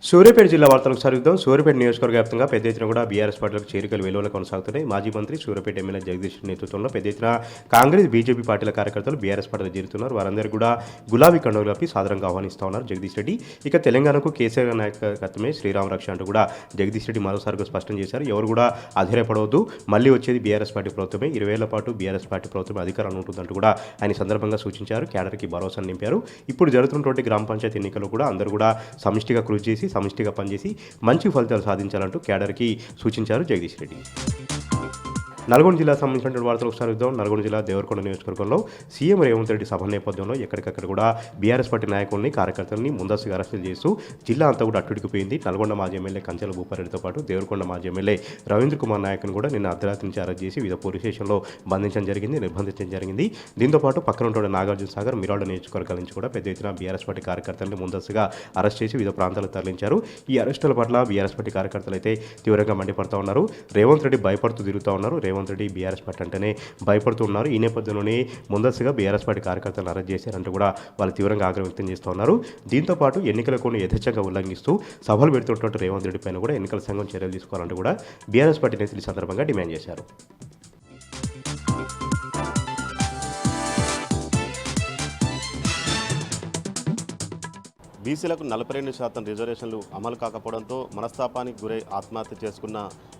సూర్యాపేట జిల్లా వార్తలకు సాగిద్దాం. సూర్యాపేట నియోజకవర్గ వ్యాప్తంగా పెద్ద ఎత్తున కూడా బీఆర్ఎస్ పార్టీలకు చేరికలు వెలువల కొనసాగుతున్నాయి. మాజీ మంత్రి సూర్యాపేట ఎమ్మెల్యే జగదీష్ నేతృత్వంలో పెద్ద ఎత్తున కాంగ్రెస్, బీజేపీ పార్టీల కార్యకర్తలు బీఆర్ఎస్ పార్టీలో చేరుతున్నారు. వారందరూ కూడా గులాబీ కండువలు కప్పి సాదరంగా ఆహ్వానిస్తా ఉన్నారు జగదీష్ రెడ్డి. ఇక తెలంగాణకు కేసీఆర్ నాయకత్వమే శ్రీరామ రక్ష అంటూ కూడా జగదీష్ రెడ్డి మరోసారిగా స్పష్టం చేశారు. ఎవరు కూడా అధైర్యపడవద్దు, మళ్ళీ వచ్చేది బీఆర్ఎస్ పార్టీ ప్రభుత్వమే, 20 ఏళ్ల పాటు బీఆర్ఎస్ పార్టీ ప్రభుత్వమే అధికారంలో ఉంటుందంటూ కూడా ఆయన సందర్భంగా సూచించారు. క్యాడర్కి భరోసా నింపారు. ఇప్పుడు జరుగుతున్నటువంటి గ్రామ పంచాయతీ ఎన్నికలు కూడా అందరూ కూడా సమిష్టిగా కృషి చేసి సమిష్టిగా పనిచేసి మంచి ఫలితాలు సాధించాలంటూ క్యాడర్కి సూచించారు జగదీష్ రెడ్డి. నల్గొండ జిల్లా సంబంధించిన వార్తలు ఒకసారి చూద్దాం. నల్గొండ జిల్లా దేవరకొండ నియోజకవర్గంలో సీఎం రేవంత్ రెడ్డి సభ నేపథ్యంలో ఎక్కడికక్కడ కూడా బీఆర్ఎస్ పార్టీ నాయకుల్ని, కార్యకర్తల్ని ముందస్తుగా అరెస్టులు చేస్తూ జిల్లా అంతా కూడా అట్టుడికిపోయింది. నల్గొండ మాజీ ఎమ్మెల్యే కంచెల భూపారెడ్డితో పాటు దేవరకొండ మాజీ ఎమ్మెల్యే రవీంద్ర కుమార్ నాయక్ను కూడా నిన్న అర్ధరాత్రి నుంచి అరెస్ట్ చేసి వివిధ పోలీస్ స్టేషన్లో నిర్బంధించడం జరిగింది. దీంతో పాటు పక్కన ఉన్న నాగార్జున సాగర్, మిరాడ నియోజకవర్గాల నుంచి కూడా పెద్ద ఎత్తున బీఆర్ఎస్ పార్టీ కార్యకర్తల్ని ముందస్తుగా అరెస్ట్ చేసి వివిధ ప్రాంతాలకు తరలించారు. ఈ అరెస్టుల పట్ల బీఆర్ఎస్ పార్టీ కార్యకర్తలు అయితే తీవ్రంగా మండిపడతా ఉన్నారు. రేవంత్ రెడ్డి భయపడుతూ తిరుగుతూ ఉన్నారు. రేవంత్ రెడ్డి బీఆర్ఎస్ పార్టీ అంటేనే భయపడుతున్నారు. ఈ నేపథ్యంలోనే ముందస్తుగా బీఆర్ఎస్ పార్టీ కార్యకర్తలను అరెస్ట్ చేశారంటూ కూడా వాళ్ళు తీవ్రంగా ఆగ్రహం వ్యక్తం చేస్తూ ఉన్నారు. దీంతో పాటు ఎన్నికల కొన్ని యథేచ్ఛగా ఉల్లంఘిస్తూ సభలు పెడుతున్నటువంటి రేవంత్ రెడ్డి పైన కూడా ఎన్నికల సంఘం చర్యలు తీసుకోవాలంటూ కూడా బీఆర్ఎస్ పార్టీ నేతలు ఈ సందర్భంగా డిమాండ్ చేశారు. బీసీలకు 42% రిజర్వేషన్లు అమలు కాకపోవడంతో మనస్తాపానికి గురై ఆత్మహత్య చేసుకున్న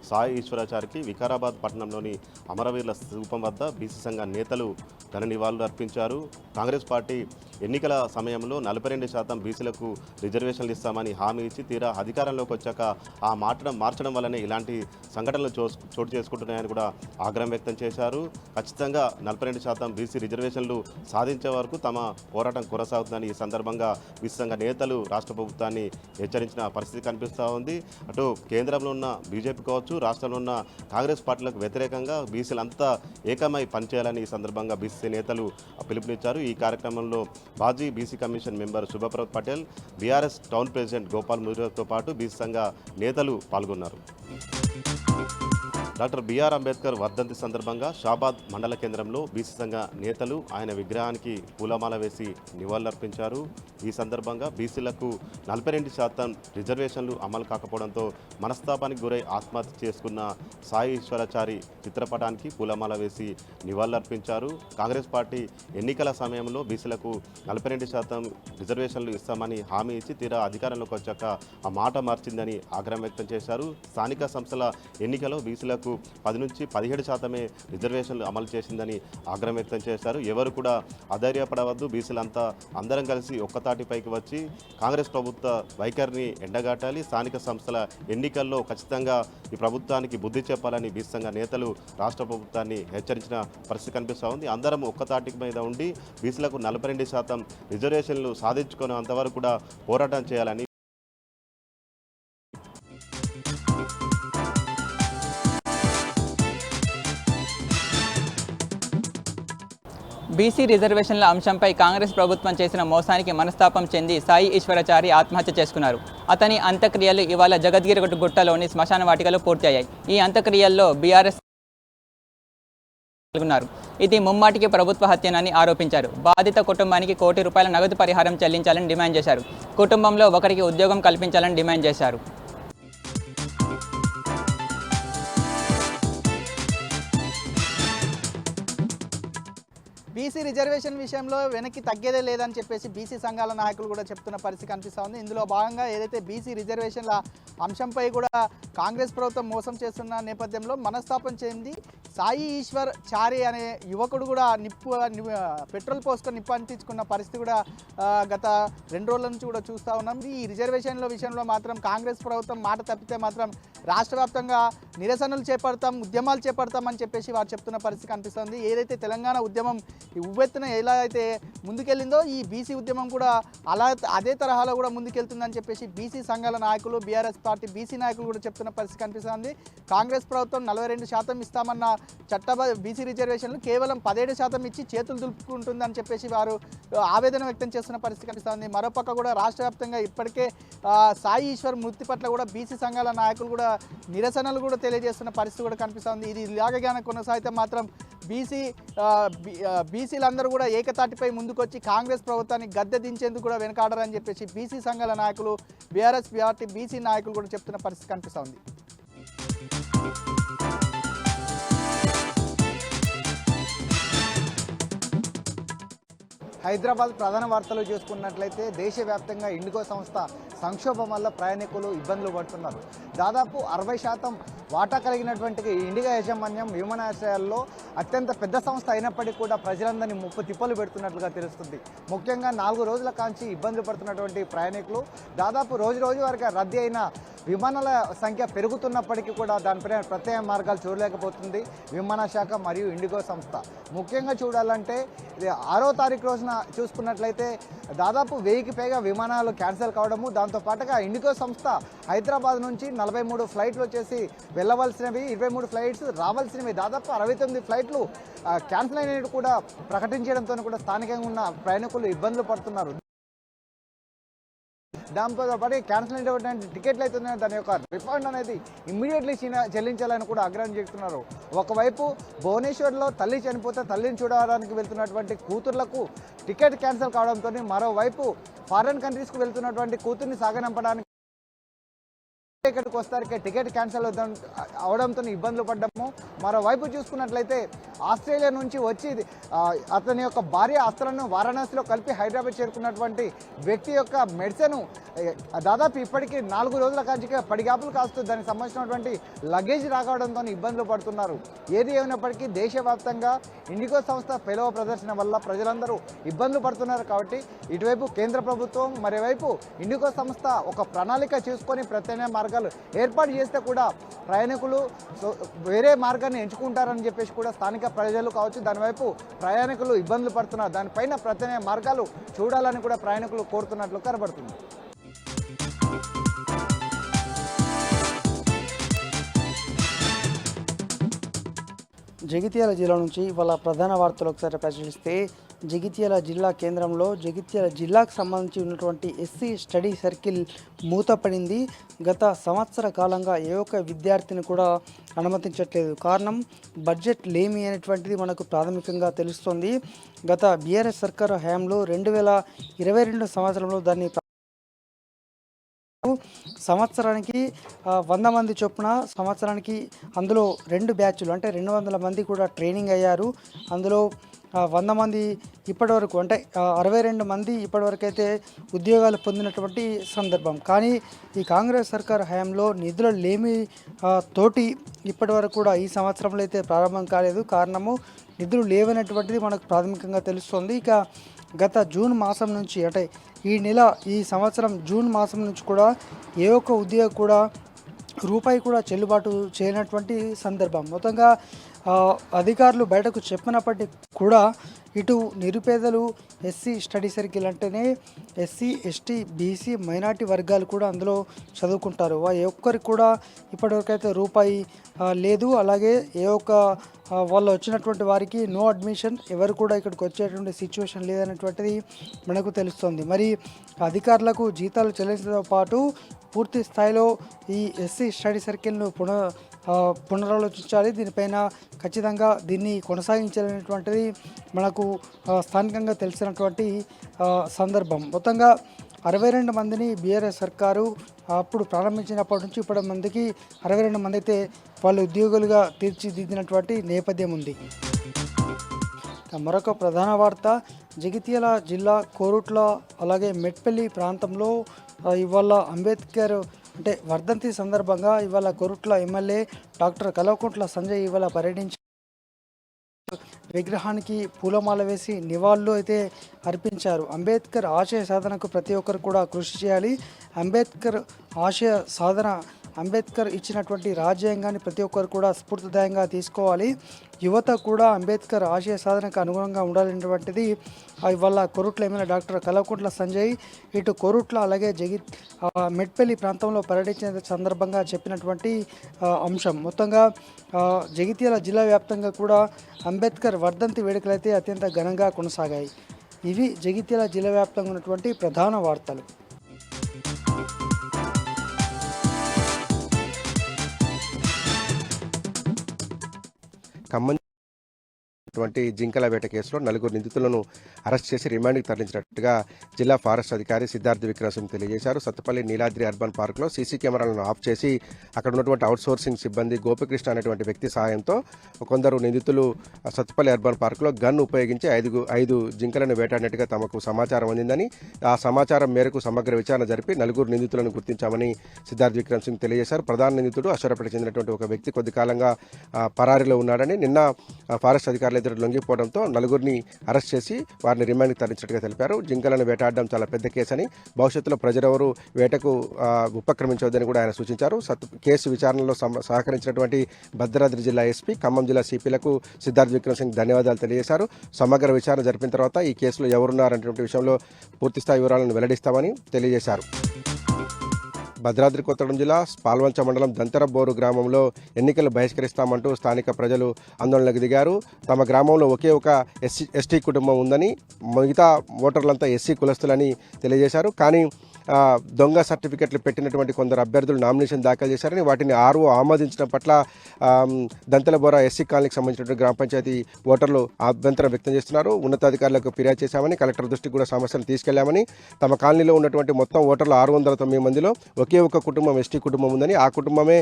సాయి ఈశ్వరాచారికి వికారాబాద్ పట్టణంలోని అమరవీరుల స్థూపం వద్ద బీసీ సంఘ నేతలు ఘన నివాళులు అర్పించారు. కాంగ్రెస్ పార్టీ ఎన్నికల సమయంలో 42% బీసీలకు రిజర్వేషన్లు ఇస్తామని హామీ ఇచ్చి తీరా అధికారంలోకి వచ్చాక ఆ మాటను మార్చడం వల్లనే ఇలాంటి సంఘటనలు చోటు చేసుకుంటున్నాయని కూడా ఆగ్రహం వ్యక్తం చేశారు. ఖచ్చితంగా 42% బీసీ రిజర్వేషన్లు సాధించే వరకు తమ పోరాటం కొనసాగుతుందని ఈ సందర్భంగా బీసీ సంఘ నేతలు రాష్ట్ర ప్రభుత్వాన్ని హెచ్చరించిన పరిస్థితి కనిపిస్తూ ఉంది. అటు కేంద్రంలో ఉన్న బీజేపీ కావచ్చు, రాష్ట్రంలో ఉన్న కాంగ్రెస్ పార్టీలకు వ్యతిరేకంగా బీసీలంతా ఏకమై పనిచేయాలని ఈ సందర్భంగా బీసీ నేతలు పిలుపునిచ్చారు. ఈ కార్యక్రమంలో మాజీ BC commission member Shubhaprad Patel, BRS town president Gopal ముదిరాజ్తో పాటు బీసీ సంఘ నేతలు పాల్గొన్నారు. డాక్టర్ బిఆర్ అంబేద్కర్ వర్ధంతి సందర్భంగా షాబాద్ మండల కేంద్రంలో బీసీ సంఘ నేతలు ఆయన విగ్రహానికి పూలమాల వేసి నివాళులర్పించారు. ఈ సందర్భంగా బీసీలకు 42% రిజర్వేషన్లు అమలు కాకపోవడంతో మనస్తాపానికి గురై ఆత్మహత్య చేసుకున్న సాయి ఈశ్వరాచారి చిత్రపటానికి పూలమాల వేసి నివాళులర్పించారు. కాంగ్రెస్ పార్టీ ఎన్నికల సమయంలో బీసీలకు 42% రిజర్వేషన్లు ఇస్తామని హామీ ఇచ్చి తీరా అధికారంలోకి వచ్చాక ఆ మాట మార్చిందని ఆగ్రహం వ్యక్తం చేశారు. స్థానిక సంస్థల ఎన్నికలో బీసీలకు 10 నుంచి 17% రిజర్వేషన్లు అమలు చేసిందని ఆగ్రహం వ్యక్తం చేశారు. ఎవరు కూడా అధైర్యపడవద్దు, బీసీలంతా అందరం కలిసి ఒక్కతాటిపైకి వచ్చి కాంగ్రెస్ ప్రభుత్వ వైఖరిని ఎండగాటాలి, స్థానిక సంస్థల ఎన్నికల్లో ఖచ్చితంగా ఈ ప్రభుత్వానికి బుద్ధి చెప్పాలని బీసీ సంఘ నేతలు రాష్ట్ర ప్రభుత్వాన్ని హెచ్చరించిన పరిస్థితి కనిపిస్తూ ఉంది. అందరం ఒక్కతాటి మీద ఉండి బీసీలకు 42% రిజర్వేషన్లు సాధించుకునేంత వరకు కూడా పోరాటం చేయాలని బీసీ రిజర్వేషన్ల అంశంపై కాంగ్రెస్ ప్రభుత్వం చేసిన మోసానికి మనస్తాపం చెంది సాయి ఈశ్వరాచారి ఆత్మహత్య చేసుకున్నారు. అతని అంత్యక్రియలు ఇవాళ జగద్గిరి గుట్టలోని శ్మశాన వాటికలో పూర్తి అయ్యాయి. ఈ అంత్యక్రియల్లో బీఆర్ఎస్ పాల్గొన్నారు. ఇది ముమ్మాటికి ప్రభుత్వ హత్యనని ఆరోపించారు. బాధిత కుటుంబానికి ₹1 కోటి నగదు పరిహారం చెల్లించాలని డిమాండ్ చేశారు. కుటుంబంలో ఒకరికి ఉద్యోగం కల్పించాలని డిమాండ్ చేశారు. బీసీ రిజర్వేషన్ విషయంలో వెనక్కి తగ్గేదే లేదని చెప్పేసి బీసీ సంఘాల నాయకులు కూడా చెప్తున్న పరిస్థితి కనిపిస్తూ ఉంది. ఇందులో భాగంగా ఏదైతే బీసీ రిజర్వేషన్ల అంశంపై కూడా కాంగ్రెస్ ప్రభుత్వం మోసం చేస్తున్న నేపథ్యంలో మనస్తాపం చెంది సాయి ఈశ్వర్ చారి అనే యువకుడు కూడా పెట్రోల్ పోసుకొని నిప్పు అంటించుకున్న పరిస్థితి కూడా గత 2 రోజుల నుంచి కూడా చూస్తూ ఉన్నాం. ఈ రిజర్వేషన్ల విషయంలో మాత్రం కాంగ్రెస్ ప్రభుత్వం మాట తప్పితే మాత్రం రాష్ట్ర వ్యాప్తంగా నిరసనలు చేపడతాం, ఉద్యమాలు చేపడతామని చెప్పేసి వారు చెప్తున్న పరిస్థితి కనిపిస్తుంది. ఏదైతే తెలంగాణ ఉద్యమం ఉవ్వెత్తున ఎలా అయితే ముందుకెళ్ళిందో ఈ బీసీ ఉద్యమం కూడా అదే తరహాలో కూడా ముందుకెళ్తుందని చెప్పేసి బీసీ సంఘాల నాయకులు, బీఆర్ఎస్ పార్టీ బీసీ నాయకులు కూడా చెప్తున్న పరిస్థితి కనిపిస్తుంది. కాంగ్రెస్ ప్రభుత్వం 42% ఇస్తామన్న బీసీ రిజర్వేషన్లు కేవలం 17% ఇచ్చి చేతులు దులుపుకుంటుందని చెప్పేసి వారు ఆవేదన వ్యక్తం చేస్తున్న పరిస్థితి కనిపిస్తుంది. మరోపక్క కూడా రాష్ట్ర వ్యాప్తంగా ఇప్పటికే సాయి ఈశ్వర్ మృతి పట్ల కూడా బీసీ సంఘాల నాయకులు కూడా నిరసనలు కూడా తెలియజేస్తున్న పరిస్థితి కూడా కనిపిస్తుంది. ఇది ఇలాగగానే కొనసాగితే మాత్రం బీసీలందరూ కూడా ఏకతాటిపై ముందుకొచ్చి కాంగ్రెస్ ప్రభుత్వాన్ని గద్దె దించేందుకు కూడా వెనకాడరని చెప్పేసి బీసీ సంఘాల నాయకులు, బీఆర్ఎస్ పార్టీ బీసీ నాయకులు కూడా చెప్తున్న పరిస్థితి కనిపిస్తూ ఉంది. హైదరాబాద్ ప్రధాన వార్తలు చూసుకున్నట్లయితే దేశవ్యాప్తంగా ఇండిగో సంస్థ సంక్షోభం వల్ల ప్రయాణికులు ఇబ్బందులు పడుతున్నారు. దాదాపు 60% వాటా కలిగినటువంటి ఇండిగో యాజమాన్యం విమానాశ్రయాల్లో అత్యంత పెద్ద సంస్థ అయినప్పటికీ కూడా ప్రజలందరినీ ముప్పు తిప్పలు పెడుతున్నట్లుగా తెలుస్తుంది. ముఖ్యంగా 4 రోజుల కాంచి ఇబ్బందులు పడుతున్నటువంటి ప్రయాణికులు దాదాపు రోజు వరకు రద్దీ అయిన విమానాల సంఖ్య పెరుగుతున్నప్పటికీ కూడా దానిపైన ప్రత్యేక మార్గాలు చూడలేకపోతుంది విమాన శాఖ మరియు ఇండిగో సంస్థ. ముఖ్యంగా చూడాలంటే 6వ తారీఖు రోజున చూసుకున్నట్లయితే దాదాపు 1000కి పైగా విమానాలు క్యాన్సిల్ కావడము, దాంతోపాటుగా ఇండిగో సంస్థ హైదరాబాద్ నుంచి 43 ఫ్లైట్లు వచ్చేసి వెళ్ళవలసినవి, 23 ఫ్లైట్స్ రావాల్సినవి, దాదాపు 69 ఫ్లైట్లు క్యాన్సిల్ అయినట్టు కూడా ప్రకటించడంతో కూడా స్థానికంగా ఉన్న ప్రయాణికులు ఇబ్బందులు పడుతున్నారు. దాంతో పాటు క్యాన్సిల్ అయినటువంటి టికెట్లు అయితే దాని యొక్క రిఫండ్ అనేది ఇమ్మీడియట్లీ చెల్లించాలని కూడా ఆగ్రహం చేస్తున్నారు. ఒకవైపు భువనేశ్వర్లో తల్లి చనిపోతే తల్లిని చూడడానికి వెళ్తున్నటువంటి కూతుర్లకు టికెట్ క్యాన్సిల్ కావడంతో, మరోవైపు ఫారిన్ కంట్రీస్కు వెళ్తున్నటువంటి కూతుర్ని సాగనంపడానికి ఇక్కడికి వస్తానికి టికెట్ క్యాన్సిల్ అవడంతో ఇబ్బందులు పడ్డాము. మరోవైపు చూసుకున్నట్లయితే ఆస్ట్రేలియా నుంచి వచ్చి అతని యొక్క భార్య అస్త్రాలను వారణాసిలో కలిపి హైదరాబాద్ చేరుకున్నటువంటి వ్యక్తి యొక్క మెడిసిన్ దాదాపు ఇప్పటికీ 4 రోజుల కాంచిగా పడిగాపులు కాస్తూ దానికి సంబంధించినటువంటి లగేజ్ రావడంతో ఇబ్బందులు పడుతున్నారు. ఏది ఏమైనప్పటికీ దేశవ్యాప్తంగా ఇండిగో సంస్థ పేలవ ప్రదర్శన వల్ల ప్రజలందరూ ఇబ్బందులు పడుతున్నారు. కాబట్టి ఇటువైపు కేంద్ర ప్రభుత్వం, మరోవైపు ఇండిగో సంస్థ ఒక ప్రణాళిక చేసుకొని ప్రత్యామ్నాయ మార్గాలు ఏర్పాటు చేస్తే కూడా ప్రయాణికులు వేరే మార్గాన్ని ఎంచుకుంటారని చెప్పేసి కూడా స్థానిక ప్రజలు కావచ్చు, దానివైపు ప్రయాణికులు ఇబ్బందులు పడుతున్నారు. దానిపైన ప్రత్యామ్నాయ మార్గాలు చూడాలని కూడా ప్రయాణికులు కోరుతున్నట్లు కనబడుతుంది. జగిత్యాల జిల్లా నుంచి ఇవాళ ప్రధాన వార్తలు ఒకసారి పరిశీలిస్తే జగిత్యాల జిల్లా కేంద్రంలో జగిత్యాల జిల్లాకు సంబంధించి ఉన్నటువంటి ఎస్సీ స్టడీ సర్కిల్ మూతపడింది. గత సంవత్సర కాలంగా ఏ ఒక్క విద్యార్థిని కూడా అనుమతించట్లేదు. కారణం బడ్జెట్ లేమి అనేటువంటిది మనకు ప్రాథమికంగా తెలుస్తోంది. గత బీఆర్ఎస్ సర్కారు హయాంలో 2022 సంవత్సరంలో దాన్ని సంవత్సరానికి 100 మంది చొప్పున సంవత్సరానికి అందులో 2 బ్యాచ్లు అంటే 200 మంది కూడా ట్రైనింగ్ అయ్యారు. అందులో 100 మంది ఇప్పటివరకు అంటే 62 మంది ఇప్పటివరకు అయితే ఉద్యోగాలు పొందినటువంటి సందర్భం. కానీ ఈ కాంగ్రెస్ సర్కార్ హయాంలో నిధుల లేమి తోటి ఇప్పటివరకు కూడా ఈ సంవత్సరంలో అయితే ప్రారంభం కాలేదు. కారణము నిధులు లేవనటువంటిది మనకు ప్రాథమికంగా తెలుస్తోంది. ఇక గత జూన్ మాసం నుంచి అంటే ఈ సంవత్సరం జూన్ మాసం నుంచి కూడా ఏ ఒక్క ఉద్యోగం కూడా రూపాయి కూడా చెల్లుబాటు చేయనటువంటి సందర్భం. మొత్తంగా అధికారులు బయటకు చెప్పినప్పటికీ కూడా ఇటు నిరుపేదలు ఎస్సీ స్టడీ సర్కిల్ అంటేనే ఎస్సీ, ఎస్టీ, బీసీ, మైనార్టీ వర్గాలు కూడా అందులో చదువుకుంటారు. ఏ ఒక్కరికి కూడా ఇప్పటివరకైతే రూపాయి లేదు. అలాగే ఏ ఒక్క వాళ్ళు వచ్చినటువంటి వారికి నో అడ్మిషన్, ఎవరు కూడా ఇక్కడికి వచ్చేటువంటి సిచ్యువేషన్ లేదనేటువంటిది మనకు తెలుస్తుంది. మరి అధికారులకు జీతాలు చెల్లించడంతో పాటు పూర్తి స్థాయిలో ఈ ఎస్సీ స్టడీ సర్కిల్ను పునరాలోచించాలి. దీనిపైన ఖచ్చితంగా దీన్ని కొనసాగించాలనేటువంటిది మనకు స్థానికంగా తెలిసినటువంటి సందర్భం. మొత్తంగా 62 మందిని బీఆర్ఎస్ సర్కారు అప్పుడు ప్రారంభించినప్పటి నుంచి ఇప్పటి మందికి 62 మంది అయితే వాళ్ళు ఉద్యోగులుగా తీర్చిదిద్దినటువంటి నేపథ్యం ఉంది. మరొక ప్రధాన వార్త, జగిత్యాల జిల్లా కోరుట్ల అలాగే మెట్పల్లి ప్రాంతంలో ఇవాళ అంబేద్కర్ అంటే వర్ధంతి సందర్భంగా ఇవాళ కోరుట్ల ఎమ్మెల్యే డాక్టర్ కల్వకుంట్ల సంజయ్ ఇవాళ పర్యటించి విగ్రహానికి పూలమాల వేసి నివాళులు అయితే అర్పించారు. అంబేద్కర్ ఆశయ సాధనకు ప్రతి ఒక్కరు కూడా కృషి చేయాలి. అంబేద్కర్ ఆశయ సాధన, అంబేద్కర్ ఇచ్చినటువంటి రాజ్యాంగాన్ని ప్రతి ఒక్కరు కూడా స్ఫూర్తిదాయంగా తీసుకోవాలి. యువత కూడా అంబేద్కర్ ఆశయ సాధనకు అనుగుణంగా ఉండాలనేటువంటిది ఇవాళ కోరుట్ల ఎమ్మెల్యే డాక్టర్ కల్వకుంట్ల సంజయ్ ఇటు కోరుట్ల అలాగే మెట్పల్లి ప్రాంతంలో పర్యటించిన సందర్భంగా చెప్పినటువంటి అంశం. మొత్తంగా జగిత్యాల జిల్లా వ్యాప్తంగా కూడా అంబేద్కర్ వర్ధంతి వేడుకలు అయితే అత్యంత ఘనంగా కొనసాగాయి. ఇవి జగిత్యాల జిల్లా వ్యాప్తంగా ఉన్నటువంటి ప్రధాన వార్తలు. ఖమ్మం జరిగినటువంటి జింకల వేట కేసులో 4 నిందితులను అరెస్ట్ చేసి రిమాండ్కి తరలించినట్టుగా జిల్లా ఫారెస్ట్ అధికారి సిద్ధార్థ విక్రమ్ సింగ్ తెలియజేశారు. సత్తుపల్లి నీలాద్రి అర్బన్ పార్క్లో సీసీ కెమెరాలను ఆఫ్ చేసి అక్కడ ఉన్నటువంటి అవుట్సోర్సింగ్ సిబ్బంది గోపికృష్ణ అనేటువంటి వ్యక్తి సహాయంతో కొందరు నిందితులు సత్తుపల్లి అర్బన్ పార్క్లో గన్ ఉపయోగించి 5 జింకలను వేటాడినట్టుగా తమకు సమాచారం అందిందని, ఆ సమాచారం మేరకు సమగ్ర విచారణ జరిపి 4 నిందితులను గుర్తించామని సిద్ధార్థ విక్రమ్ సింగ్ తెలియజేశారు. ప్రధాన నిందితుడు అశ్వరపేట చెందినటువంటి ఒక వ్యక్తి కొద్ది కాలంగా పరారీలో ఉన్నాడని, నిన్న ఫారెస్ట్ అధికారులు ఎదురు లొంగిపోవడంతో 4 అరెస్ట్ చేసి వారిని రిమాండ్కి తరలించినట్టుగా తెలిపారు. జింకలను వేటాడడం చాలా పెద్ద కేసు అని, భవిష్యత్తులో ప్రజలెవరూ వేటకు ఉపక్రమించవద్దని కూడా ఆయన సూచించారు. కేసు విచారణలో సహకరించినటువంటి భద్రాద్రి జిల్లా ఎస్పీ, ఖమ్మం జిల్లా సిపిలకు సిద్ధార్థ విక్రమ్ సింగ్ ధన్యవాదాలు తెలియజేశారు. సమగ్ర విచారణ జరిపిన తర్వాత ఈ కేసులో ఎవరున్నారనేటువంటి విషయంలో పూర్తిస్థాయి వివరాలను వెల్లడిస్తామని తెలియజేశారు. భద్రాద్రి కొత్తగూడెం జిల్లా పాల్వంచ మండలం దంతరబోరు గ్రామంలో ఎన్నికలు బహిష్కరిస్తామంటూ స్థానిక ప్రజలు ఆందోళనకు దిగారు. తమ గ్రామంలో ఒకే ఒక ఎస్టీ కుటుంబం ఉందని, మిగతా ఓటర్లంతా ఎస్సీ కులస్తులని తెలియజేశారు. కానీ దొంగ సర్టిఫికెట్లు పెట్టినటువంటి కొందరు అభ్యర్థులు నామినేషన్ దాఖలు చేశారని, వాటిని ఆర్ఓ ఆమోదించడం పట్ల దంతెలబోర ఎస్సీ కాలనీకి సంబంధించినటువంటి గ్రామ పంచాయతీ ఓటర్లు అభ్యంతరం వ్యక్తం చేస్తున్నారు. ఉన్నతాధికారులకు ఫిర్యాదు చేశామని, కలెక్టర్ దృష్టికి కూడా సమస్యను తీసుకెళ్లామని, తమ కాలనీలో ఉన్నటువంటి మొత్తం ఓటర్లు 609 మందిలో ఒకే ఒక కుటుంబం ఎస్టీ కుటుంబం ఉందని, ఆ కుటుంబమే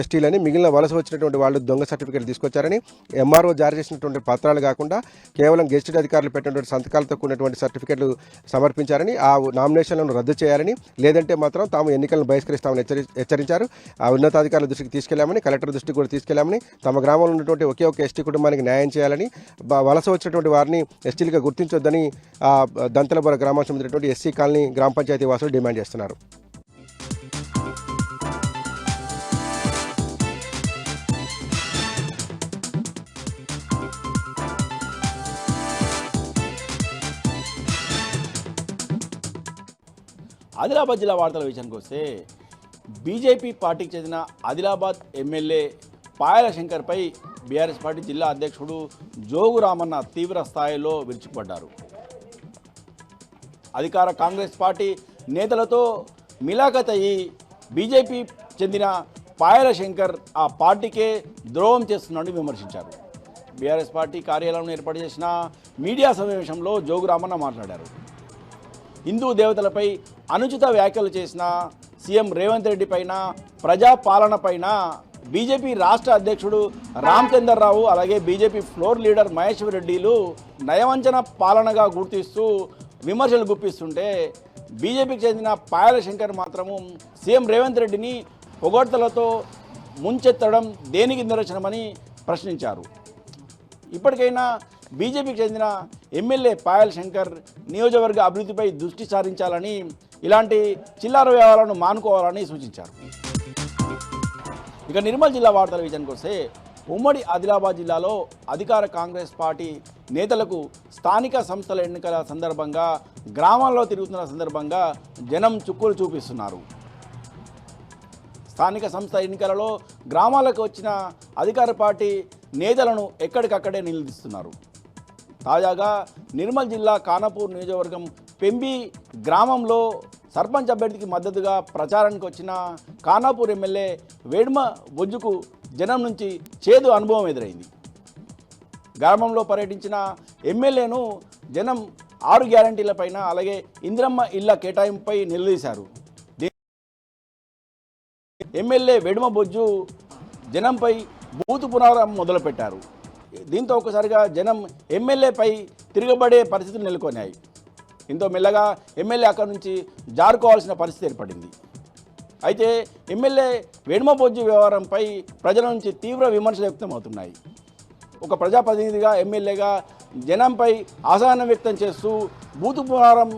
ఎస్టీలని, మిగిలిన వలస వచ్చినటువంటి వాళ్ళు దొంగ సర్టిఫికెట్లు తీసుకొచ్చారని, ఎంఆర్ఓ జారీ చేసినటువంటి పత్రాలు కాకుండా కేవలం గెస్టెడ్ అధికారులు పెట్టినటువంటి సంతకాలతో కూడినటువంటి సర్టిఫికెట్లు సమర్పించారని, ఆ నామినేషన్లను రద్దు చేయాలని, లేదంటే మాత్రం తాము ఎన్నికలను బహిష్కరిస్తామని హెచ్చరించారు. ఆ ఉన్నతాధికారుల దృష్టికి తీసుకెళ్లామని, కలెక్టర్ దృష్టికి కూడా తీసుకెళ్లామని, తమ గ్రామంలో ఉన్నటువంటి ఒకే ఒక ఎస్టీ కుటుంబానికి న్యాయం చేయాలని, వలస వచ్చినటువంటి వారిని ఎస్టీలుగా గుర్తించొద్దని దంతెలబోర గ్రామానికి సంబంధించినటువంటి ఎస్సీ కాలనీ గ్రామ పంచాయతీ వాసులు డిమాండ్ చేస్తున్నారు. ఆదిలాబాద్ జిల్లా వార్తల విషయానికి వస్తే బీజేపీ పార్టీకి చెందిన ఆదిలాబాద్ ఎమ్మెల్యే పాయల శంకర్పై బీఆర్ఎస్ పార్టీ జిల్లా అధ్యక్షుడు జోగు రామన్న తీవ్ర స్థాయిలో విరుచుకుపడ్డారు. అధికార కాంగ్రెస్ పార్టీ నేతలతో మిలాఖత్ అయ్యి బీజేపీ చెందిన పాయల శంకర్ ఆ పార్టీకే ద్రోహం చేస్తున్నాడని విమర్శించారు. బీఆర్ఎస్ పార్టీ కార్యాలయంలో ఏర్పాటు చేసిన మీడియా సమావేశంలో జోగు రామన్న మాట్లాడారు. హిందూ దేవతలపై అనుచిత వ్యాఖ్యలు చేసిన సీఎం రేవంత్ రెడ్డి పైన, ప్రజాపాలన పైన బీజేపీ రాష్ట్ర అధ్యక్షుడు రామచంద్రరావు, అలాగే బీజేపీ ఫ్లోర్ లీడర్ మహేశ్వర్ రెడ్డిలు నయవంచన పాలనగా గుర్తిస్తూ విమర్శలు గుప్పిస్తుంటే, బీజేపీకి చెందిన పాయల శంకర్ మాత్రము సీఎం రేవంత్ రెడ్డిని పొగడ్తలతో ముంచెత్తడం దేనికి నిరసనమని ప్రశ్నించారు. ఇప్పటికైనా బీజేపీకి చెందిన ఎమ్మెల్యే పాయల్ శంకర్ నియోజకవర్గ అభివృద్ధిపై దృష్టి సారించాలని, ఇలాంటి చిల్లర వ్యవహారాలను మానుకోవాలని సూచించారు. ఇక నిర్మల్ జిల్లా వార్తల విషయానికి వస్తే ఉమ్మడి ఆదిలాబాద్ జిల్లాలో అధికార కాంగ్రెస్ పార్టీ నేతలకు స్థానిక సంస్థల ఎన్నికల సందర్భంగా గ్రామాల్లో తిరుగుతున్న సందర్భంగా జనం చుక్కలు చూపిస్తున్నారు. స్థానిక సంస్థ ఎన్నికలలో గ్రామాలకు వచ్చిన అధికార పార్టీ నేతలను ఎక్కడికక్కడే నిలదీస్తున్నారు. తాజాగా నిర్మల్ జిల్లా ఖానాపూర్ నియోజకవర్గం పెంబి గ్రామంలో సర్పంచ్ అభ్యర్థికి మద్దతుగా ప్రచారానికి వచ్చిన ఖానాపూర్ ఎమ్మెల్యే వేడ్మ బొజ్జుకు జనం నుంచి చేదు అనుభవం ఎదురైంది. గ్రామంలో పర్యటించిన ఎమ్మెల్యేను జనం 6 గ్యారంటీలపైన, అలాగే ఇందిరమ్మ ఇళ్ల కేటాయింపుపై నిలదీశారు. ఎమ్మెల్యే వేడ్మ బొజ్జు జనంపై బూతు పునరారం మొదలుపెట్టారు. దీంతో ఒకసారిగా జనం ఎమ్మెల్యేపై తిరగబడే పరిస్థితులు నెలకొన్నాయి. దీంతో మెల్లగా ఎమ్మెల్యే అక్కడి నుంచి జారుకోవాల్సిన పరిస్థితి ఏర్పడింది. అయితే ఎమ్మెల్యే వేడ్మ బొజ్జు వ్యవహారంపై ప్రజల నుంచి తీవ్ర విమర్శలు వ్యక్తమవుతున్నాయి. ఒక ప్రజాప్రతినిధిగా, ఎమ్మెల్యేగా జనంపై అసహనం వ్యక్తం చేస్తూ బూతు పునరారం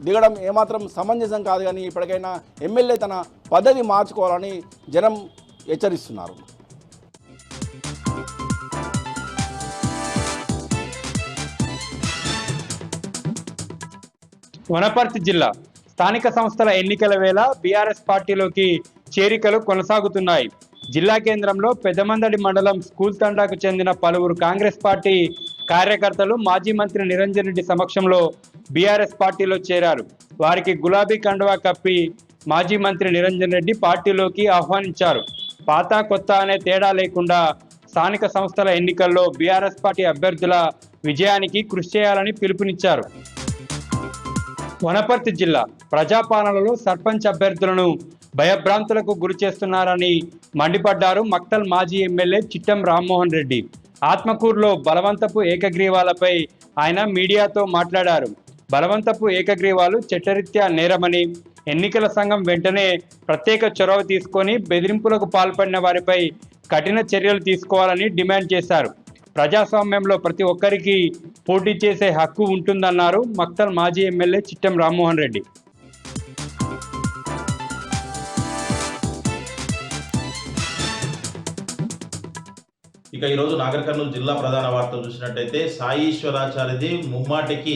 దిగడం ఏమాత్రం సమంజసం కాదు. కానీ ఇప్పటికైనా ఎమ్మెల్యే తన పద్ధతి మార్చుకోవాలని జనం హెచ్చరిస్తున్నారు. వనపర్తి జిల్లా స్థానిక సంస్థల ఎన్నికల వేళ బీఆర్ఎస్ పార్టీలోకి చేరికలు కొనసాగుతున్నాయి. జిల్లా కేంద్రంలో పెద్దమందడి మండలం స్కూల్ తండాకు చెందిన పలువురు కాంగ్రెస్ పార్టీ కార్యకర్తలు మాజీ మంత్రి నిరంజన్ రెడ్డి సమక్షంలో బీఆర్ఎస్ పార్టీలో చేరారు. వారికి గులాబీ కండువా కప్పి మాజీ మంత్రి నిరంజన్ రెడ్డి పార్టీలోకి ఆహ్వానించారు. పాత కొత్త అనే తేడా లేకుండా స్థానిక సంస్థల ఎన్నికల్లో బీఆర్ఎస్ పార్టీ అభ్యర్థుల విజయానికి కృషి చేయాలని పిలుపునిచ్చారు. వనపర్తి జిల్లా ప్రజాపాలనలో సర్పంచ్ అభ్యర్థులను భయభ్రాంతులకు గురి చేస్తున్నారని మండిపడ్డారు మక్తల్ మాజీ ఎమ్మెల్యే చిట్టం రామ్మోహన్ రెడ్డి. ఆత్మకూరులో బలవంతపు ఏకగ్రీవాలపై ఆయన మీడియాతో మాట్లాడారు. బలవంతపు ఏకగ్రీవాలు చట్టరీత్యా నేరమని, ఎన్నికల సంఘం వెంటనే ప్రత్యేక చొరవ తీసుకొని బెదిరింపులకు పాల్పడిన వారిపై కఠిన చర్యలు తీసుకోవాలని డిమాండ్ చేశారు. ప్రజాస్వామ్యంలో ప్రతి ఒక్కరికి పోటీ చేసే హక్కు ఉంటుందన్నారు మక్తల్ మాజీ ఎమ్మెల్యే చిట్టం రామ్మోహన్ రెడ్డి. ఇక ఈరోజు నాగర్ కర్నూలు జిల్లా ప్రధాన వార్తలు చూసినట్టయితే సాయి ఈశ్వరాచార్యది ముమ్మాటికి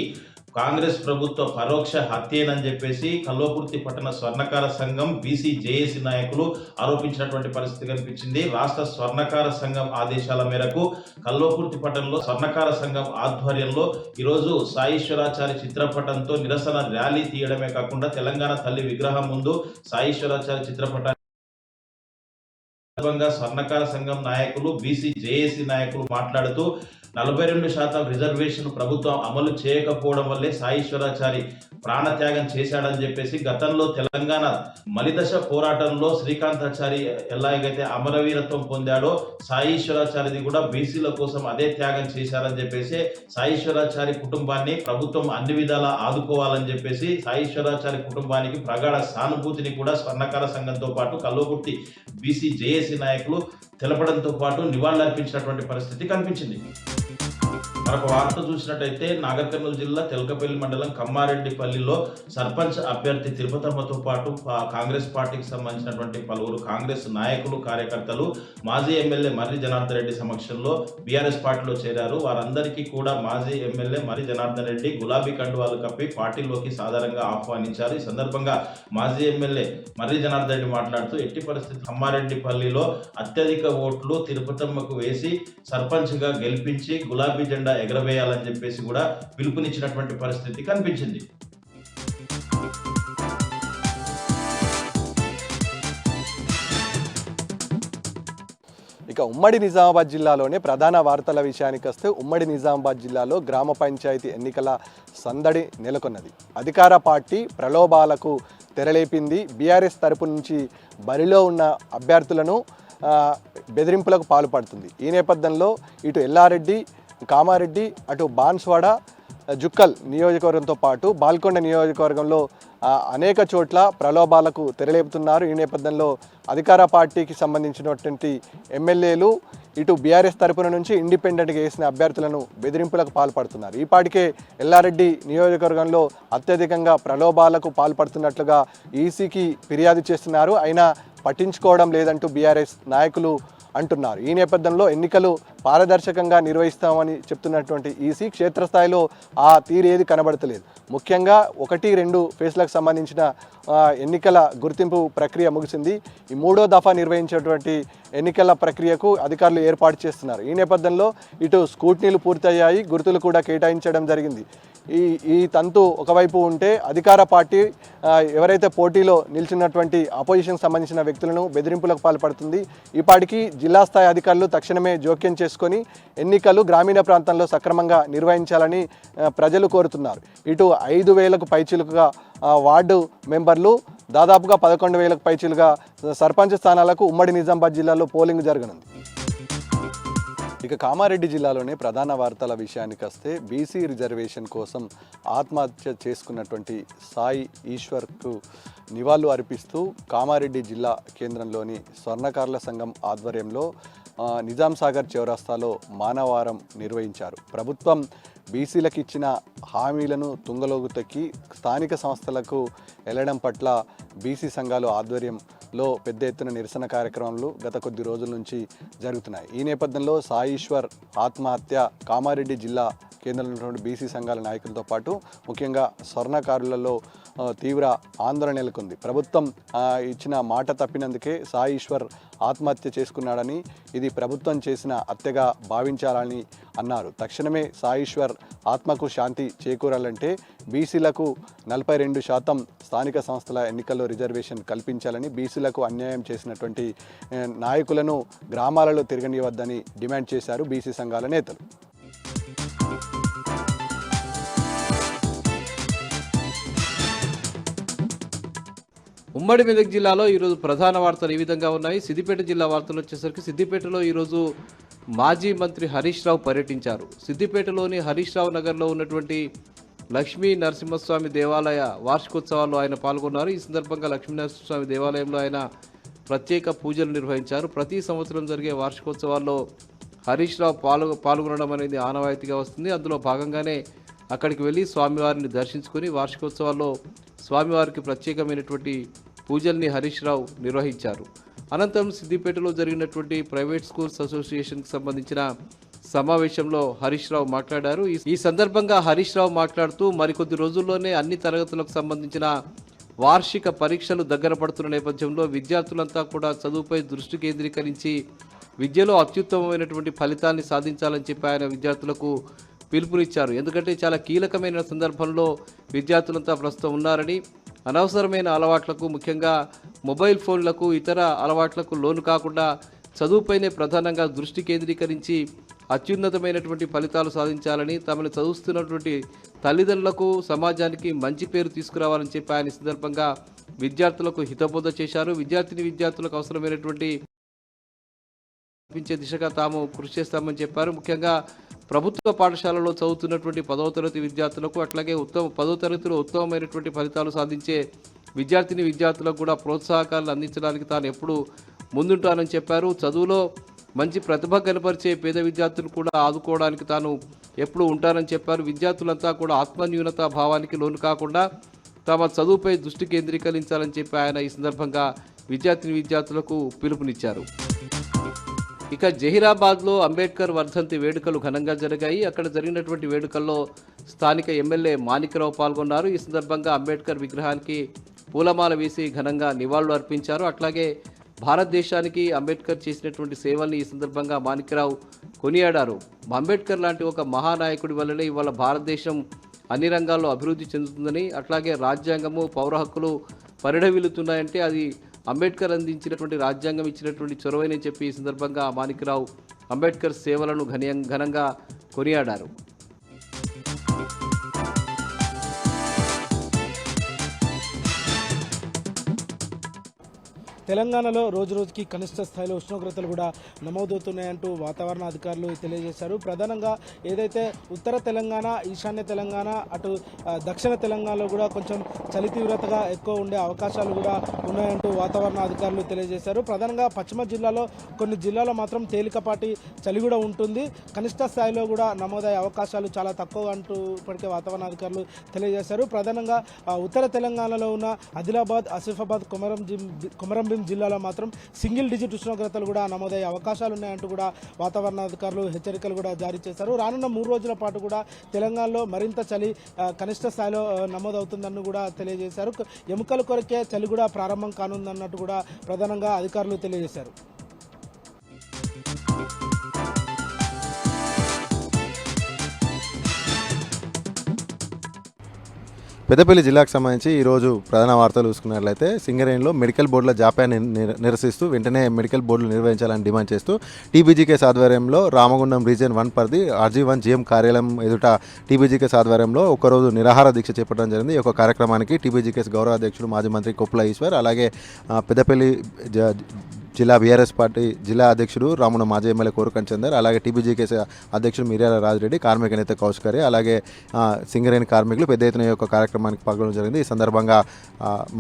కాంగ్రెస్ ప్రభుత్వ పరోక్ష హత్యేనని చెప్పేసి కల్వకుర్తి పట్టణ స్వర్ణకార సంఘం బీసీ జేఏసీ నాయకులు ఆరోపించినటువంటి పరిస్థితి కనిపించింది. రాష్ట్ర స్వర్ణకార సంఘం ఆదేశాల మేరకు కల్వకుర్తి పట్టణంలో స్వర్ణకార సంఘం ఆధ్వర్యంలో ఈరోజు సాయీశ్వరాచారి చిత్రపటంతో నిరసన ర్యాలీ తీయడమే కాకుండా తెలంగాణ తల్లి విగ్రహం ముందు సాయీశ్వరాచారి చిత్రపటాన్ని స్వర్ణకార సంఘం నాయకులు బీసీ జేఏసీ నాయకులు మాట్లాడుతూ 42% రిజర్వేషన్ ప్రభుత్వం అమలు చేయకపోవడం వల్లే సాయీశ్వరాచారి ప్రాణత్యాగం చేశాడని చెప్పేసి గతంలో తెలంగాణ మలిదశ పోరాటంలో శ్రీకాంతాచారి ఎలాగైతే అమరవీరత్వం పొందాడో సాయీశ్వరాచారిది కూడా బీసీల కోసం అదే త్యాగం చేశారని చెప్పేసి సాయీశ్వరాచారి కుటుంబాన్ని ప్రభుత్వం అన్ని విధాలా ఆదుకోవాలని చెప్పేసి సాయీశ్వరాచారి కుటుంబానికి ప్రగాఢ సానుభూతిని కూడా స్వర్ణకార సంఘంతో పాటు కల్వకుర్తి బీసీ జేఏసీ నాయకులు తెలపడంతో పాటు నివాళులర్పించినటువంటి పరిస్థితి కనిపించింది. మరొక వార్త చూసినట్టయితే నాగర్ కర్నూలు జిల్లా తెల్కపల్లి మండలం కమ్మారెడ్డిపల్లిలో సర్పంచ్ అభ్యర్థి తిరుపతమ్మతో పాటు కాంగ్రెస్ పార్టీకి సంబంధించినటువంటి పలువురు కాంగ్రెస్ నాయకులు కార్యకర్తలు మాజీ ఎమ్మెల్యే మర్రి జనార్దన్ రెడ్డి సమక్షంలో బీఆర్ఎస్ పార్టీలో చేరారు. వారందరికీ కూడా మాజీ ఎమ్మెల్యే మర్రి జనార్దన్ రెడ్డి గులాబీ కండువాలు కప్పి పార్టీలోకి సాధారణంగా ఆహ్వానించారు. ఈ సందర్భంగా మాజీ ఎమ్మెల్యే మర్రి జనార్దన్ రెడ్డి మాట్లాడుతూ ఎట్టి పరిస్థితి కమ్మారెడ్డిపల్లిలో అత్యధిక ఓట్లు తిరుపతమ్మకు వేసి సర్పంచ్గా గెలిపించి గులాబీ జెండా ఎగరవేయాలని చెప్పేసి కూడా పిలుపునిచ్చినటువంటి పరిస్థితి కనిపించింది. ఇక ఉమ్మడి నిజామాబాద్ జిల్లాలోనే ప్రధాన వార్తల విషయానికి వస్తే ఉమ్మడి నిజామాబాద్ జిల్లాలో గ్రామ పంచాయతీ ఎన్నికల సందడి నెలకొన్నది. అధికార పార్టీ ప్రలోభాలకు తెరలేపింది. బీఆర్ఎస్ తరపు నుంచి బరిలో ఉన్న అభ్యర్థులను బెదిరింపులకు పాల్పడుతుంది. ఈ నేపథ్యంలో ఇటు ఎల్లారెడ్డి, కామారెడ్డి, అటు బాన్స్వాడ, జుక్కల్ నియోజకవర్గంతో పాటు బాల్కొండ నియోజకవర్గంలో అనేక చోట్ల ప్రలోభాలకు తెరలేపుతున్నారు. ఈ నేపథ్యంలో అధికార పార్టీకి సంబంధించినటువంటి ఎమ్మెల్యేలు ఇటు బీఆర్ఎస్ తరపున నుంచి ఇండిపెండెంట్గా వేసిన అభ్యర్థులను బెదిరింపులకు పాల్పడుతున్నారు. ఈపాటికే ఎల్లారెడ్డి నియోజకవర్గంలో అత్యధికంగా ప్రలోభాలకు పాల్పడుతున్నట్లుగా ఈసీకి ఫిర్యాదు చేస్తున్నారు. అయినా పట్టించుకోవడం లేదంటూ బీఆర్ఎస్ నాయకులు అంటున్నారు. ఈ నేపథ్యంలో ఎన్నికలు పారదర్శకంగా నిర్వహిస్తామని చెప్తున్నటువంటి ఈసీ క్షేత్రస్థాయిలో ఆ తీరు ఏది కనబడతలేదు. ముఖ్యంగా 1-2 ఫేజ్లకు సంబంధించిన ఎన్నికల గుర్తింపు ప్రక్రియ ముగిసింది. ఈ 3వ దఫా నిర్వహించేటువంటి ఎన్నికల ప్రక్రియకు అధికారులు ఏర్పాటు చేస్తున్నారు. ఈ నేపథ్యంలో ఇటు స్కూట్నీలు పూర్తయ్యాయి, గుర్తులు కూడా కేటాయించడం జరిగింది. ఈ తంతు ఒకవైపు ఉంటే అధికార పార్టీ ఎవరైతే పోటీలో నిలిచినటువంటి అపోజిషన్కి సంబంధించిన వ్యక్తులను బెదిరింపులకు పాల్పడుతుంది. ఈపాటికి జిల్లా స్థాయి అధికారులు తక్షణమే జోక్యం చేసుకొని ఎన్నికలు గ్రామీణ ప్రాంతంలో సక్రమంగా నిర్వహించాలని ప్రజలు కోరుతున్నారు. ఇటు 5,000కు పైచిలుకుగా వార్డు మెంబర్లు, దాదాపుగా 11,000కు పైచిలుగా సర్పంచ్ స్థానాలకు ఉమ్మడి నిజామాబాద్ జిల్లాలో పోలింగ్ జరగనుంది. ఇక కామారెడ్డి జిల్లాలోనే ప్రధాన వార్తల విషయానికి వస్తే బీసీ రిజర్వేషన్ కోసం ఆత్మహత్య చేసుకున్నటువంటి సాయి ఈశ్వర్కు నివాళులు అర్పిస్తూ కామారెడ్డి జిల్లా కేంద్రంలోని స్వర్ణకారుల సంఘం ఆధ్వర్యంలో నిజాం సాగర్ చౌరస్తాలో మానవారం నిర్వహించారు. ప్రభుత్వం బీసీలకు ఇచ్చిన హామీలను తుంగలోకి తొక్కి స్థానిక సంస్థలకు వెళ్లడం పట్ల బీసీ సంఘాలు ఆధ్వర్యంలో పెద్ద ఎత్తున నిరసన కార్యక్రమాలు గత కొద్ది రోజుల నుంచి జరుగుతున్నాయి. ఈ నేపథ్యంలో సాయి ఈశ్వర్ ఆత్మహత్య కామారెడ్డి జిల్లా కేంద్రంలో ఉన్నటువంటి బీసీ సంఘాల నాయకులతో పాటు ముఖ్యంగా స్వర్ణకారులలో తీవ్ర ఆందోళన నెలకొంది. ప్రభుత్వం ఇచ్చిన మాట తప్పినందుకే సాయి ఈశ్వర్ ఆత్మహత్య చేసుకున్నాడని, ఇది ప్రభుత్వం చేసిన హత్యగా భావించాలని అన్నారు. తక్షణమే సాయి ఈశ్వర్ ఆత్మకు శాంతి చేకూరాలంటే బీసీలకు 42% స్థానిక సంస్థల ఎన్నికల్లో రిజర్వేషన్ కల్పించాలని, బీసీలకు అన్యాయం చేసినటువంటి నాయకులను గ్రామాలలో తిరగనివ్వద్దని డిమాండ్ చేశారు బీసీ సంఘాల నేతలు. ఉమ్మడి మెదక్ జిల్లాలో ఈరోజు ప్రధాన వార్తలు ఈ విధంగా ఉన్నాయి. సిద్దిపేట జిల్లా వార్తలు వచ్చేసరికి సిద్దిపేటలో ఈరోజు మాజీ మంత్రి హరీష్ రావు పర్యటించారు. సిద్దిపేటలోని హరీష్ రావు నగర్లో ఉన్నటువంటి లక్ష్మీ నరసింహస్వామి దేవాలయ వార్షికోత్సవాల్లో ఆయన పాల్గొన్నారు. ఈ సందర్భంగా లక్ష్మీ నరసింహస్వామి దేవాలయంలో ఆయన ప్రత్యేక పూజలు నిర్వహించారు. ప్రతి సంవత్సరం జరిగే వార్షికోత్సవాల్లో హరీష్ రావు పాల్గొనడం అనేది ఆనవాయితీగా వస్తుంది. అందులో భాగంగానే అక్కడికి వెళ్ళి స్వామివారిని దర్శించుకొని వార్షికోత్సవాల్లో స్వామివారికి ప్రత్యేకమైనటువంటి పూజల్ని హరీష్ రావు నిర్వహించారు. అనంతరం సిద్దిపేటలో జరిగినటువంటి ప్రైవేట్ స్కూల్స్ అసోసియేషన్కి సంబంధించిన సమావేశంలో హరీష్ రావు మాట్లాడారు. ఈ సందర్భంగా హరీష్ రావు మాట్లాడుతూ మరికొద్ది రోజుల్లోనే అన్ని తరగతులకు సంబంధించిన వార్షిక పరీక్షలు దగ్గర పడుతున్న నేపథ్యంలో విద్యార్థులంతా కూడా చదువుపై దృష్టి కేంద్రీకరించి విద్యలో అత్యుత్తమమైనటువంటి ఫలితాన్ని సాధించాలని చెప్పి ఆయన విద్యార్థులకు పిలుపునిచ్చారు. ఎందుకంటే చాలా కీలకమైన సందర్భంలో విద్యార్థులంతా ప్రస్తుతం ఉన్నారని, అనవసరమైన అలవాట్లకు ముఖ్యంగా మొబైల్ ఫోన్లకు ఇతర అలవాట్లకు లోను కాకుండా చదువుపైనే ప్రధానంగా దృష్టి కేంద్రీకరించి అత్యున్నతమైనటువంటి ఫలితాలు సాధించాలని, తమను చదువుతున్నటువంటి తల్లిదండ్రులకు సమాజానికి మంచి పేరు తీసుకురావాలని చెప్పి ఆయన సందర్భంగా విద్యార్థులకు హితబోధ చేశారు. విద్యార్థులకు అవసరమైనటువంటి దిశగా తాము కృషి చేస్తామని చెప్పారు. ముఖ్యంగా ప్రభుత్వ పాఠశాలలో చదువుతున్నటువంటి 10వ తరగతి విద్యార్థులకు, అట్లాగే 10వ తరగతిలో ఉత్తమమైనటువంటి ఫలితాలు సాధించే విద్యార్థులకు కూడా ప్రోత్సాహకాలను అందించడానికి తాను ఎప్పుడు ముందుంటానని చెప్పారు. చదువులో మంచి ప్రతిభ కనపరిచే పేద విద్యార్థులు కూడా ఆదుకోవడానికి తాను ఎప్పుడు ఉంటానని చెప్పారు. విద్యార్థులంతా కూడా ఆత్మన్యూనతా భావానికి లోను కాకుండా తమ చదువుపై దృష్టి కేంద్రీకరించాలని చెప్పి ఆయన ఈ సందర్భంగా విద్యార్థులకు పిలుపునిచ్చారు. ఇక జహీరాబాద్లో అంబేద్కర్ వర్ధంతి వేడుకలు ఘనంగా జరిగాయి. అక్కడ జరిగినటువంటి వేడుకల్లో స్థానిక ఎమ్మెల్యే మాణిక్యరావు పాల్గొన్నారు. ఈ సందర్భంగా అంబేద్కర్ విగ్రహానికి పూలమాల వేసి ఘనంగా నివాళులు అర్పించారు. అట్లాగే భారతదేశానికి అంబేద్కర్ చేసినటువంటి సేవల్ని ఈ సందర్భంగా మాణిక్యరావు కొనియాడారు. అంబేద్కర్ లాంటి ఒక మహానాయకుడి వల్లనే ఇవాళ భారతదేశం అన్ని రంగాల్లో అభివృద్ధి చెందుతుందని, అట్లాగే రాజ్యాంగము పౌర హక్కులు పరిఢవిల్లుతున్నాయంటే అది అంబేద్కర్ అందించినటువంటి రాజ్యాంగం ఇచ్చినటువంటి చొరవని చెప్పి ఈ సందర్భంగా మాణిక్యరావు అంబేద్కర్ సేవలను ఘనంగా కొనియాడారు. తెలంగాణలో రోజురోజుకి కనిష్ట స్థాయిలో ఉష్ణోగ్రతలు కూడా నమోదవుతున్నాయంటూ వాతావరణ అధికారులు తెలియజేశారు. ప్రధానంగా ఏదైతే ఉత్తర తెలంగాణ, ఈశాన్య తెలంగాణ, అటు దక్షిణ తెలంగాణలో కూడా కొంచెం చలి తీవ్రతగా ఎక్కువ ఉండే అవకాశాలు కూడా ఉన్నాయంటూ వాతావరణ అధికారులు తెలియజేశారు. ప్రధానంగా పశ్చిమ జిల్లాలో కొన్ని జిల్లాలో మాత్రం తేలికపాటి చలి కూడా ఉంటుంది. కనిష్ట స్థాయిలో కూడా నమోదయ్యే అవకాశాలు చాలా తక్కువ అంటూ ఇప్పటికే వాతావరణ అధికారులు తెలియజేశారు. ప్రధానంగా ఉత్తర తెలంగాణలో ఉన్న ఆదిలాబాద్, ఆసిఫాబాద్, కొమరంభీం జిల్లాలో మాత్రం సింగిల్ డిజిట్ ఉష్ణోగ్రతలు కూడా నమోదయ్యే అవకాశాలు ఉన్నాయంటూ కూడా వాతావరణ అధికారులు హెచ్చరికలు కూడా జారీ చేశారు. రానున్న 3 రోజుల పాటు కూడా తెలంగాణలో మరింత చలి కనిష్ట స్థాయిలో నమోదవుతుందని కూడా తెలియజేశారు. ఎముకల కొరకే చలి కూడా ప్రారంభం కానుందన్నట్టు కూడా ప్రధానంగా అధికారులు తెలియజేశారు. పెద్దపల్లి జిల్లాకు సంబంధించి ఈరోజు ప్రధాన వార్తలు చూసుకున్నట్లయితే సింగరేణిలో మెడికల్ బోర్డుల జాప్యాన్ని నిరసిస్తూ వెంటనే మెడికల్ బోర్డులు నిర్వహించాలని డిమాండ్ చేస్తూ టీబీజీకేఎస్ ఆధ్వర్యంలో రామగుండం రీజియన్ 1 పరిధి RG1 GM కార్యాలయం ఎదుట టీబీజీకేఎస్ ఆధ్వర్యంలో ఒకరోజు నిరాహార దీక్ష చేపట్టడం జరిగింది. ఈ యొక్క కార్యక్రమానికి టీబీజీకేఎస్ గౌరవ అధ్యక్షుడు మాజీ మంత్రి కొప్పుల ఈశ్వర్, అలాగే పెద్దపల్లి జిల్లా బీఆర్ఎస్ పార్టీ జిల్లా అధ్యక్షుడు రామున మాజీ ఎమ్మెల్యే కోరుకంటి చందర్, అలాగే టీబీజీకేఎస్ అధ్యక్షుడు మిర్యాల రాజిరెడ్డి, కార్మిక నేత కౌశకరి, అలాగే సింగరేణి కార్మికులు పెద్ద ఎత్తున యొక్క కార్యక్రమానికి పాల్గొనడం జరిగింది. ఈ సందర్భంగా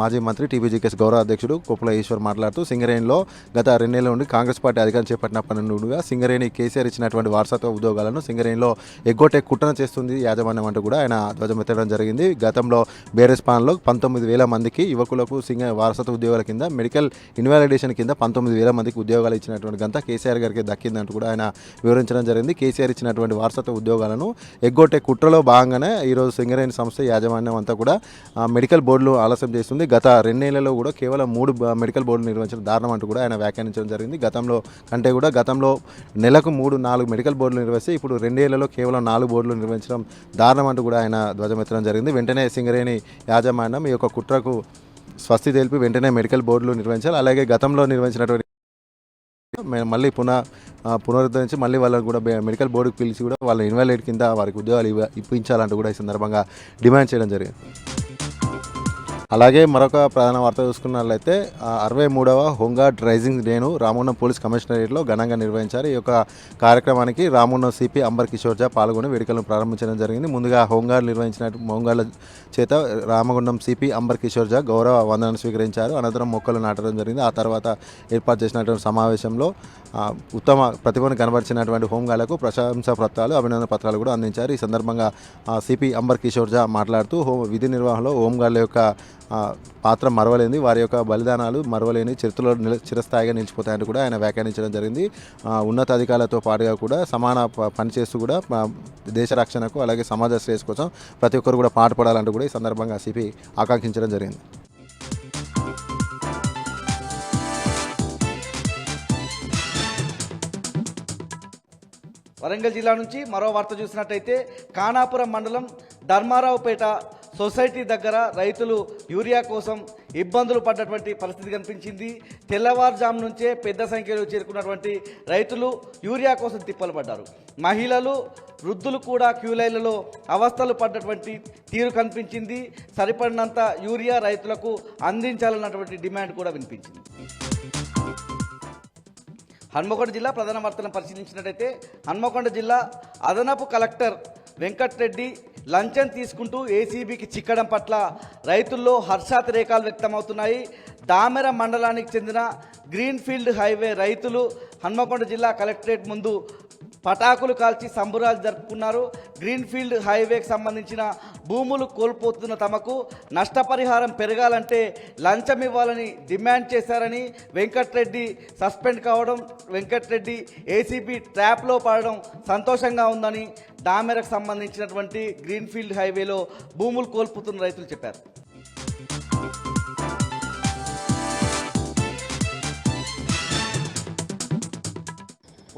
మాజీ మంత్రి టీబీజీకేఎస్ గౌరవ అధ్యక్షుడు కొప్పుల ఈశ్వర్ మాట్లాడుతూ సింగరేణిలో గత 2 నెలల నుండి కాంగ్రెస్ పార్టీ అధికారం చేపట్టినప్పటి నుండిగా సింగరేణి కేసీఆర్ ఇచ్చినటువంటి వారసత్వ ఉద్యోగాలను సింగరేణిలో ఎగ్గొట్టే కుట్రన చేస్తుంది యాజమాన్యం అంటూ కూడా ఆయన ధ్వజమెత్తడం జరిగింది. గతంలో బీఆర్ఎస్ పాలనలో 19,000 మందికి యువకులకు వారసత్వ ఉద్యోగాల కింద మెడికల్ ఇన్వాలిడేషన్ కింద 19 29,000 మందికి ఉద్యోగాలు ఇచ్చినటువంటి గంత కేసీఆర్ గారికి దక్కిందంటూ కూడా ఆయన వివరించడం జరిగింది. కేసీఆర్ ఇచ్చినటువంటి వారసత్వ ఉద్యోగాలను ఎగ్గొట్టే కుట్రలో భాగంగానే ఈరోజు సింగరేణి సంస్థ యాజమాన్యం అంతా కూడా మెడికల్ బోర్డులు ఆలస్యం చేస్తుంది. గత 2 నెలల్లో కూడా కేవలం 3 మెడికల్ బోర్డులు నిర్వహించడం దారుణం అంటూ కూడా ఆయన వ్యాఖ్యానించడం జరిగింది. గతంలో నెలకు 3-4 మెడికల్ బోర్డులు నిర్వహిస్తే ఇప్పుడు 2 ఏళ్లలో కేవలం 4 బోర్డులు నిర్వహించడం దారుణం అంటూ కూడా ఆయన ధ్వజమెత్తడం జరిగింది. వెంటనే సింగరేణి యాజమాన్యం ఈ యొక్క కుట్రకు స్వస్తి తెలిపి వెంటనే మెడికల్ బోర్డులు నిర్వహించాలి. అలాగే గతంలో నిర్వహించినటువంటి మళ్ళీ పునరుద్ధరించి మళ్ళీ వాళ్ళని కూడా మెడికల్ బోర్డుకు పిలిచి కూడా వాళ్ళ ఇన్వాలిడ్ కింద వారికి ఉద్యోగాలు ఇప్పించాలంటూ కూడా ఈ సందర్భంగా డిమాండ్ చేయడం జరిగింది. అలాగే మరొక ప్రధాన వార్త చూసుకున్నట్లయితే 63వ హోంగార్డ్ రైజింగ్ డేను రామగుండం పోలీస్ కమిషనరేట్లో ఘనంగా నిర్వహించారు. ఈ యొక్క కార్యక్రమానికి రామగుండం సిపి అంబర్ కిషోర్ ఝా పాల్గొని వేడుకలను ప్రారంభించడం జరిగింది. ముందుగా హోంగార్డుల చేత రామగుండం సిపి అంబర్ కిషోర్ ఝా గౌరవ వందనాన్ని స్వీకరించారు. అనంతరం మొక్కలు నాటడం జరిగింది. ఆ తర్వాత ఏర్పాటు చేసినటువంటి సమావేశంలో ఉత్తమ ప్రతిభను కనబరిచినటువంటి హోంగార్డులకు ప్రశంసా పత్రాలు, అభినందన పత్రాలు కూడా అందించారు. ఈ సందర్భంగా సిపి అంబర్ కిషోర్ ఝా మాట్లాడుతూ విధి నిర్వహణలో హోంగార్డుల యొక్క పాత్ర మరవలేనిది, వారి యొక్క బలిదానాలు మరవలేని చరిత్రలో చిరస్థాయిగా నిలిచిపోతాయని కూడా ఆయన వ్యాఖ్యానించడం జరిగింది. ఉన్నతాధికారులతో పాటుగా కూడా సమాన పనిచేస్తూ కూడా దేశ రక్షణకు అలాగే సమాజ శ్రేయస్ కోసం ప్రతి ఒక్కరు కూడా పాటుపడాలంటూ కూడా ఈ సందర్భంగా సిపి ఆకాంక్షించడం జరిగింది. వరంగల్ జిల్లా నుంచి మరో వార్త చూసినట్టయితే ఖానాపురం మండలం ధర్మారావుపేట సొసైటీ దగ్గర రైతులు యూరియా కోసం ఇబ్బందులు పడ్డటువంటి పరిస్థితి కనిపించింది. తెల్లవారుజాము నుంచే పెద్ద సంఖ్యలో చేరుకున్నటువంటి రైతులు యూరియా కోసం తిప్పలు పడ్డారు. మహిళలు, వృద్ధులు కూడా క్యూ లైన్లలో అవస్థలు పడ్డటువంటి తీరు కనిపించింది. సరిపడినంత యూరియా రైతులకు అందించాలన్నటువంటి డిమాండ్ కూడా వినిపించింది. హన్మకొండ జిల్లా ప్రధాన వార్తలను పరిశీలించినట్టయితే హన్మకొండ జిల్లా అదనపు కలెక్టర్ వెంకట్రెడ్డి లంచం తీసుకుంటూ ఏసీబీకి చిక్కడం పట్ల రైతుల్లో హర్షాతిరేకాలు వ్యక్తమవుతున్నాయి. దామెర మండలానికి చెందిన గ్రీన్ఫీల్డ్ హైవే రైతులు హన్మకొండ జిల్లా కలెక్టరేట్ ముందు పటాకులు కాల్చి సంబురాలు జరుపుకున్నారు. గ్రీన్ఫీల్డ్ హైవేకి సంబంధించిన భూములు కోల్పోతున్న తమకు నష్టపరిహారం పెరగాలంటే లంచం ఇవ్వాలని డిమాండ్ చేశారని, వెంకట్రెడ్డి సస్పెండ్ కావడం, వెంకట్రెడ్డి ఏసీబీ ట్రాప్లో పడడం సంతోషంగా ఉందని దామెరకు సంబంధించినటువంటి గ్రీన్ఫీల్డ్ హైవేలో భూములు కోల్పోతున్న రైతులు చెప్పారు.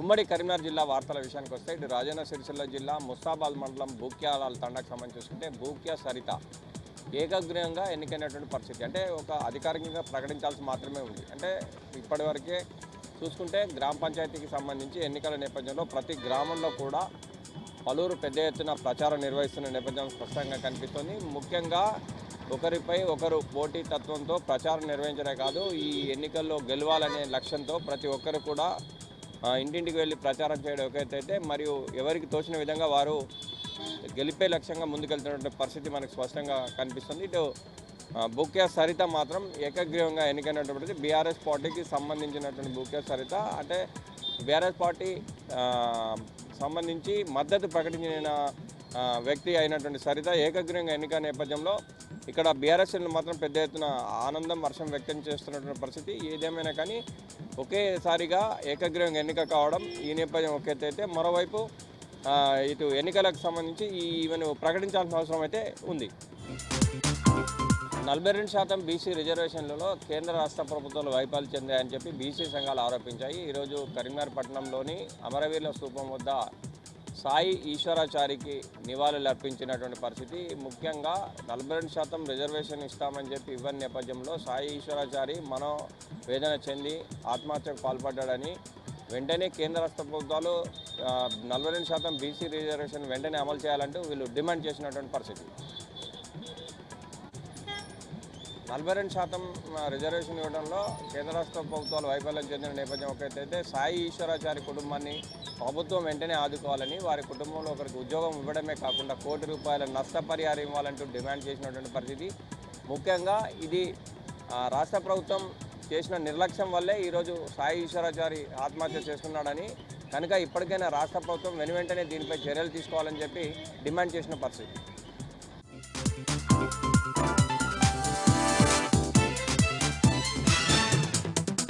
ఉమ్మడి కరీంనగర్ జిల్లా వార్తల విషయానికి వస్తే ఇటు రాజన్న సిరిసిల్ల జిల్లా ముస్తాబాద్ మండలం బూక్యాల తండాకు సంబంధించి చూసుకుంటే బూక్యా సరిత ఏకగ్రీవంగా ఎన్నికైనటువంటి పరిస్థితి. అంటే ఒక అధికారికంగా ప్రకటించాల్సి మాత్రమే ఉంది. అంటే ఇప్పటివరకే చూసుకుంటే గ్రామ పంచాయతీకి సంబంధించి ఎన్నికల నేపథ్యంలో ప్రతి గ్రామంలో కూడా పలువురు పెద్ద ఎత్తున ప్రచారం నిర్వహిస్తున్న నేపథ్యం స్పష్టంగా కనిపిస్తుంది. ముఖ్యంగా ఒకరిపై ఒకరు పోటీ తత్వంతో ప్రచారం నిర్వహించడే కాదు, ఈ ఎన్నికల్లో గెలవాలనే లక్ష్యంతో ప్రతి ఒక్కరు కూడా ఇంటింటికి వెళ్ళి ప్రచారం చేయడం ఒకటైతే, మరియు ఎవరికి తోచిన విధంగా వారు గెలిపే లక్ష్యంగా ముందుకెళ్తున్నటువంటి పరిస్థితి మనకు స్పష్టంగా కనిపిస్తుంది. ఇటు బూక్యా సరిత మాత్రం ఏకగ్రీవంగా ఎన్నికైనటువంటిది బీఆర్ఎస్ పార్టీకి సంబంధించినటువంటి బూక్యా సరిత. అంటే బీఆర్ఎస్ పార్టీ సంబంధించి మద్దతు ప్రకటించిన వ్యక్తి అయినటువంటి సరిత ఏకగ్రీవంగా ఎన్నిక నేపథ్యంలో ఇక్కడ బీఆర్ఎస్ మాత్రం పెద్ద ఎత్తున ఆనందం, హర్షం వ్యక్తం చేస్తున్నటువంటి పరిస్థితి. ఏదేమైనా కానీ ఒకేసారిగా ఏకగ్రీవంగా ఎన్నిక కావడం ఈ నేపథ్యం ఒకేతైతే, మరోవైపు ఇటు ఎన్నికలకు సంబంధించి ఈవెన్ ప్రకటించాల్సిన అవసరం అయితే ఉంది. 42% బీసీ రిజర్వేషన్లలో కేంద్ర రాష్ట్ర ప్రభుత్వాలు వైఫల్యం చెందాయని చెప్పి బీసీ సంఘాలు ఆరోపించాయి. ఈరోజు కరీంనగర్ పట్టణంలోని అమరవీరుల స్తూపం వద్ద సాయి ఈశ్వరాచారికి నివాళులు అర్పించినటువంటి పరిస్థితి. ముఖ్యంగా 42% రిజర్వేషన్ ఇస్తామని చెప్పి ఇవ్వని నేపథ్యంలో సాయి ఈశ్వరాచారి మనోవేదన చెంది ఆత్మహత్యకు పాల్పడ్డాడని, వెంటనే కేంద్ర రాష్ట్ర ప్రభుత్వాలు 42% బీసీ రిజర్వేషన్ వెంటనే అమలు చేయాలంటూ వీళ్ళు డిమాండ్ చేసినటువంటి పరిస్థితి. 42% రిజర్వేషన్ ఇవ్వడంలో కేంద్ర రాష్ట్ర ప్రభుత్వాలు వైఫల్యం చెందిన నేపథ్యం ఒకటైతే, సాయి ఈశ్వరాచారి కుటుంబాన్ని ప్రభుత్వం వెంటనే ఆదుకోవాలని, వారి కుటుంబంలో ఒకరికి ఉద్యోగం ఇవ్వడమే కాకుండా ₹1 కోటి నష్టపరిహారం ఇవ్వాలంటూ డిమాండ్ చేసినటువంటి పరిస్థితి. ముఖ్యంగా ఇది రాష్ట్ర ప్రభుత్వం చేసిన నిర్లక్ష్యం వల్లే ఈరోజు సాయి ఈశ్వరాచారి ఆత్మహత్య చేసుకున్నాడని, కనుక ఇప్పటికైనా రాష్ట్ర ప్రభుత్వం వెనువెంటనే దీనిపై చర్యలు తీసుకోవాలని చెప్పి డిమాండ్ చేసిన పరిస్థితి.